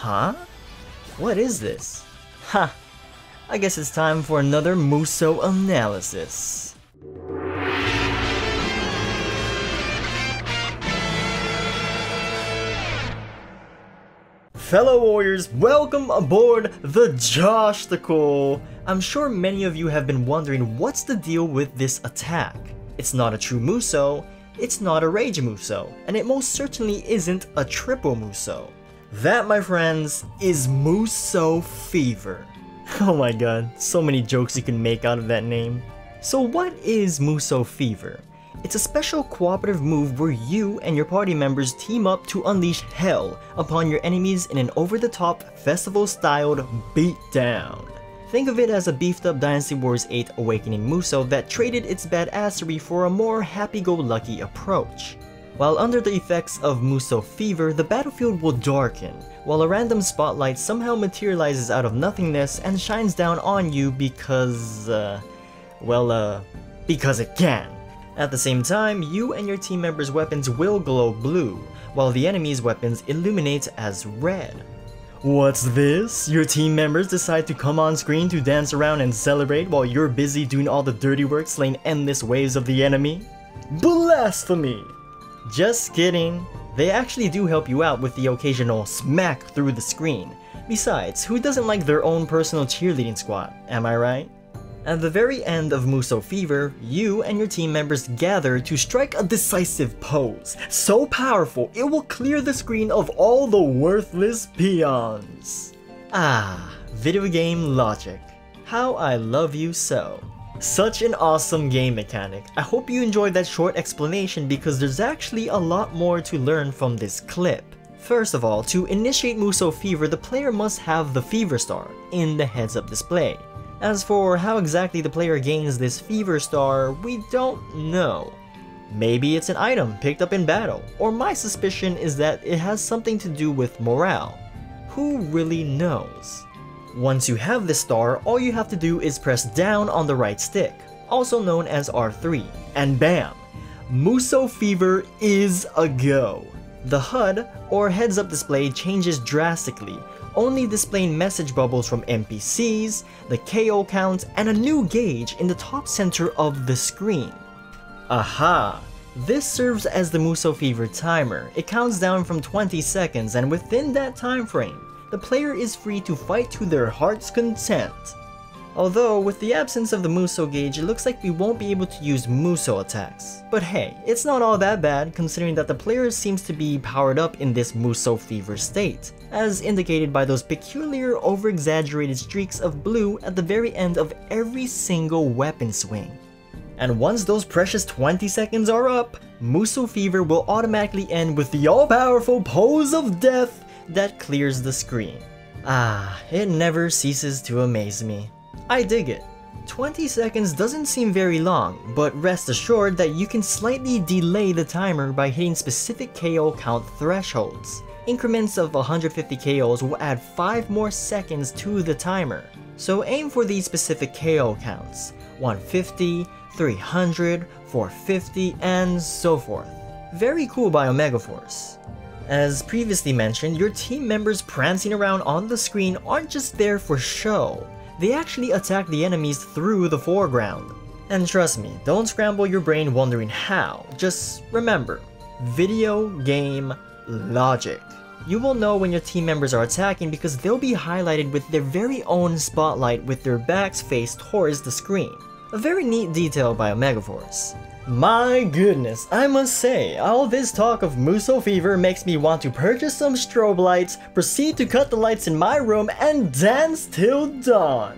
Huh? What is this? Ha! I guess it's time for another Musou analysis. Fellow warriors, welcome aboard the Joshticle! I'm sure many of you have been wondering what's the deal with this attack. It's not a true Musou, it's not a Rage Musou, and it most certainly isn't a triple Musou. That, my friends, is Musou Fever. Oh my god, so many jokes you can make out of that name. So what is Musou Fever? It's a special cooperative move where you and your party members team up to unleash hell upon your enemies in an over-the-top, festival-styled beatdown. Think of it as a beefed-up Dynasty Wars 8 Awakening Musou that traded its badassery for a more happy-go-lucky approach. While under the effects of Musou Fever, the battlefield will darken, while a random spotlight somehow materializes out of nothingness and shines down on you because it can. At the same time, you and your team members' weapons will glow blue, while the enemy's weapons illuminate as red. What's this? Your team members decide to come on screen to dance around and celebrate while you're busy doing all the dirty work slaying endless waves of the enemy? Blasphemy! Just kidding. They actually do help you out with the occasional smack through the screen. Besides, who doesn't like their own personal cheerleading squad, am I right? At the very end of Musou Fever, you and your team members gather to strike a decisive pose, so powerful it will clear the screen of all the worthless peons. Ah, video game logic. How I love you so. Such an awesome game mechanic. I hope you enjoyed that short explanation because there's actually a lot more to learn from this clip. First of all, to initiate Musou Fever, the player must have the Fever Star in the heads-up display. As for how exactly the player gains this Fever Star, we don't know. Maybe it's an item picked up in battle, or my suspicion is that it has something to do with morale. Who really knows? Once you have this star, all you have to do is press down on the right stick, also known as R3, and bam! Musou Fever is a go! The HUD, or heads-up display, changes drastically, only displaying message bubbles from NPCs, the KO count, and a new gauge in the top center of the screen. Aha! This serves as the Musou Fever timer. It counts down from 20 seconds, and within that time frame, the player is free to fight to their heart's content. Although, with the absence of the Musou gauge, it looks like we won't be able to use Musou attacks. But hey, it's not all that bad considering that the player seems to be powered up in this Musou Fever state, as indicated by those peculiar over-exaggerated streaks of blue at the very end of every single weapon swing. And once those precious 20 seconds are up, Musou Fever will automatically end with the all-powerful pose of death that clears the screen. Ah, it never ceases to amaze me. I dig it. 20 seconds doesn't seem very long, but rest assured that you can slightly delay the timer by hitting specific KO count thresholds. Increments of 150 KOs will add 5 more seconds to the timer, so aim for these specific KO counts: 150, 300, 450, and so forth. Very cool by Omega Force. As previously mentioned, your team members prancing around on the screen aren't just there for show. They actually attack the enemies through the foreground. And trust me, don't scramble your brain wondering how. Just remember, video game logic. You will know when your team members are attacking because they'll be highlighted with their very own spotlight with their backs faced towards the screen. A very neat detail by Omega Force. My goodness, I must say, all this talk of Musou Fever makes me want to purchase some strobe lights, proceed to cut the lights in my room, and dance till dawn.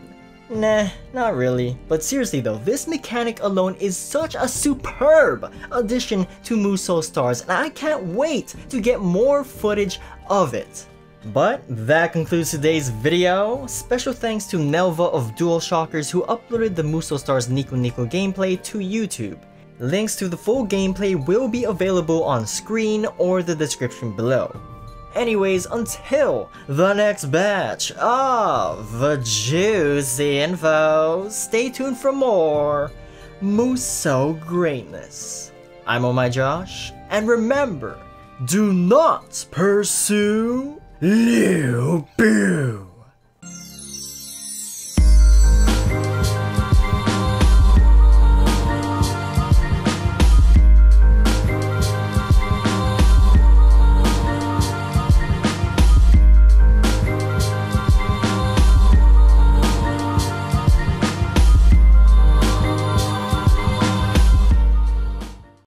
Nah, not really. But seriously though, this mechanic alone is such a superb addition to Musou Stars, and I can't wait to get more footage of it. But that concludes today's video. Special thanks to Nelva of DualShockers who uploaded the Musou Stars Nico Nico gameplay to YouTube. Links to the full gameplay will be available on screen or the description below. Anyways, until the next batch of the juicy info, stay tuned for more Musou greatness. I'm OhhhhMyJosh, and remember, do not pursue Liu,